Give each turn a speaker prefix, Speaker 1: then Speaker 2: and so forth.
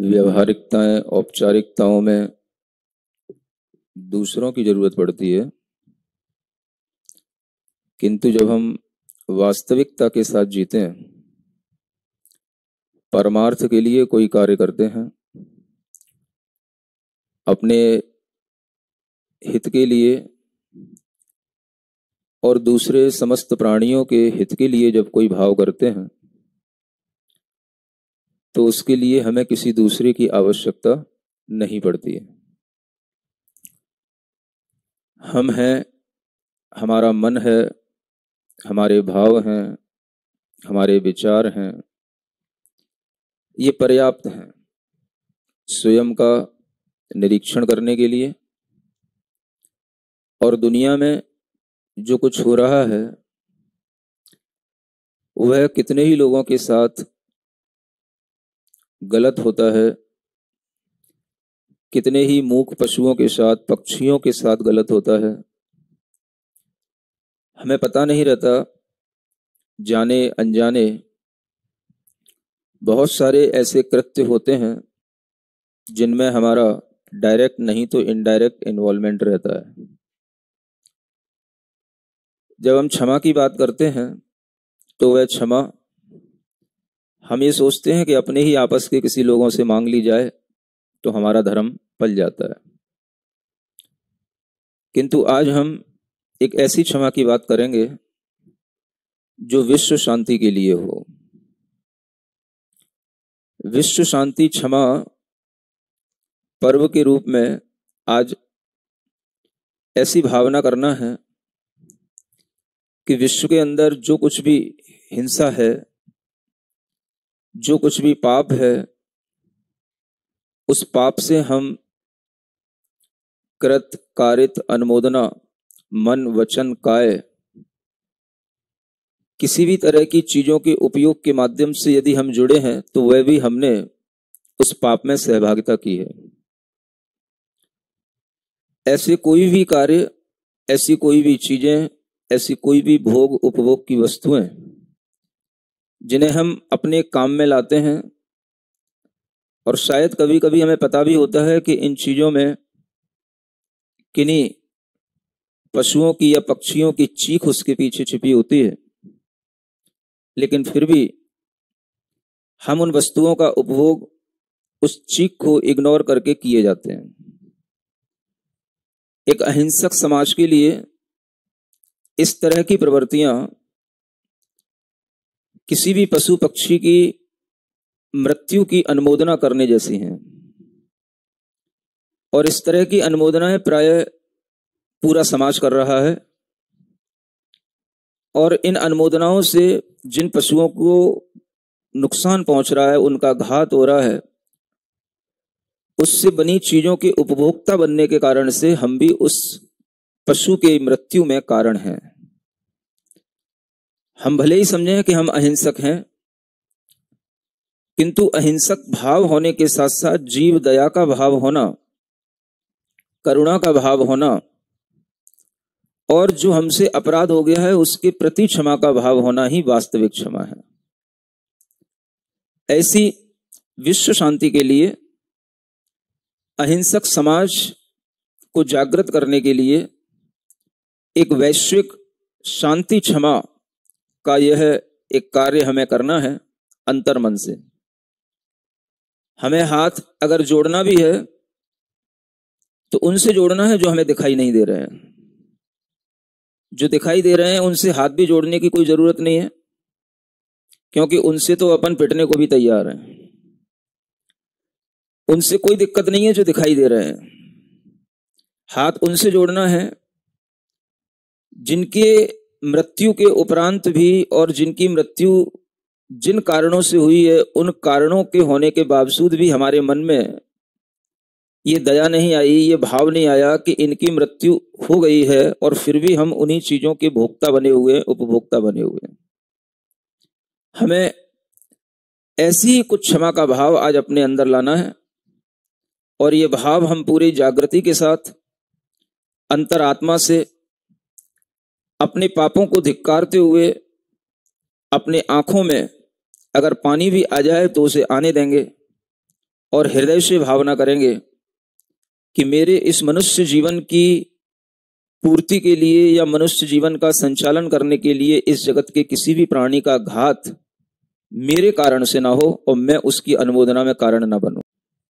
Speaker 1: व्यवहारिकताएं, औपचारिकताओं में दूसरों की जरूरत पड़ती है, किंतु जब हम वास्तविकता के साथ जीते हैं, परमार्थ के लिए कोई कार्य करते हैं, अपने हित के लिए और दूसरे समस्त प्राणियों के हित के लिए जब कोई भाव करते हैं, तो उसके लिए हमें किसी दूसरे की आवश्यकता नहीं पड़ती है। हम हैं, हमारा मन है, हमारे भाव हैं, हमारे विचार हैं, ये पर्याप्त हैं स्वयं का निरीक्षण करने के लिए और दुनिया में जो कुछ हो रहा है वह कितने ही लोगों के साथ गलत होता है, कितने ही मूक पशुओं के साथ, पक्षियों के साथ गलत होता है, हमें पता नहीं रहता। जाने अनजाने बहुत सारे ऐसे कृत्य होते हैं जिनमें हमारा डायरेक्ट नहीं तो इनडायरेक्ट इन्वॉल्वमेंट रहता है। जब हम क्षमा की बात करते हैं तो वह क्षमा हम ये सोचते हैं कि अपने ही आपस के किसी लोगों से मांग ली जाए तो हमारा धर्म पल जाता है, किंतु आज हम एक ऐसी क्षमा की बात करेंगे जो विश्व शांति के लिए हो। विश्व शांति क्षमा पर्व के रूप में आज ऐसी भावना करना है कि विश्व के अंदर जो कुछ भी हिंसा है, जो कुछ भी पाप है, उस पाप से हम कृत कारित अनुमोदना मन वचन काय किसी भी तरह की चीजों के उपयोग के माध्यम से यदि हम जुड़े हैं तो वह भी हमने उस पाप में सहभागिता की है। ऐसे कोई भी कार्य, ऐसी कोई भी चीजें, ऐसी कोई भी भोग उपभोग की वस्तुएं जिन्हें हम अपने काम में लाते हैं और शायद कभी कभी हमें पता भी होता है कि इन चीजों में किन्हीं पशुओं की या पक्षियों की चीख उसके पीछे छिपी होती है, लेकिन फिर भी हम उन वस्तुओं का उपभोग उस चीख को इग्नोर करके किए जाते हैं। एक अहिंसक समाज के लिए इस तरह की प्रवृत्तियां किसी भी पशु पक्षी की मृत्यु की अनुमोदना करने जैसी हैं, और इस तरह की अनुमोदनाएं प्रायः पूरा समाज कर रहा है। और इन अनुमोदनाओं से जिन पशुओं को नुकसान पहुंच रहा है, उनका घात हो रहा है, उससे बनी चीजों के उपभोक्ता बनने के कारण से हम भी उस पशु के मृत्यु में कारण हैं। हम भले ही समझें कि हम अहिंसक हैं, किंतु अहिंसक भाव होने के साथ साथ जीव दया का भाव होना, करुणा का भाव होना और जो हमसे अपराध हो गया है उसके प्रति क्षमा का भाव होना ही वास्तविक क्षमा है। ऐसी विश्व शांति के लिए, अहिंसक समाज को जागृत करने के लिए एक वैश्विक शांति क्षमा का यह एक कार्य हमें करना है अंतर्मन से। हमें हाथ अगर जोड़ना भी है तो उनसे जोड़ना है जो हमें दिखाई नहीं दे रहे हैं। जो दिखाई दे रहे हैं उनसे हाथ भी जोड़ने की कोई जरूरत नहीं है, क्योंकि उनसे तो अपन पिटने को भी तैयार हैं। उनसे कोई दिक्कत नहीं है जो दिखाई दे रहे हैं। हाथ उनसे जोड़ना है जिनके मृत्यु के उपरांत भी और जिनकी मृत्यु जिन कारणों से हुई है, उन कारणों के होने के बावजूद भी हमारे मन में ये दया नहीं आई, ये भाव नहीं आया कि इनकी मृत्यु हो गई है और फिर भी हम उन्हीं चीजों के भोक्ता बने हुए, उपभोक्ता बने हुए हैं। हमें ऐसी ही कुछ क्षमा का भाव आज अपने अंदर लाना है, और ये भाव हम पूरी जागृति के साथ अंतरात्मा से अपने पापों को धिक्कारते हुए अपने आंखों में अगर पानी भी आ जाए तो उसे आने देंगे, और हृदय से भावना करेंगे कि मेरे इस मनुष्य जीवन की पूर्ति के लिए या मनुष्य जीवन का संचालन करने के लिए इस जगत के किसी भी प्राणी का घात मेरे कारण से ना हो और मैं उसकी अनुमोदना में कारण ना बनूं।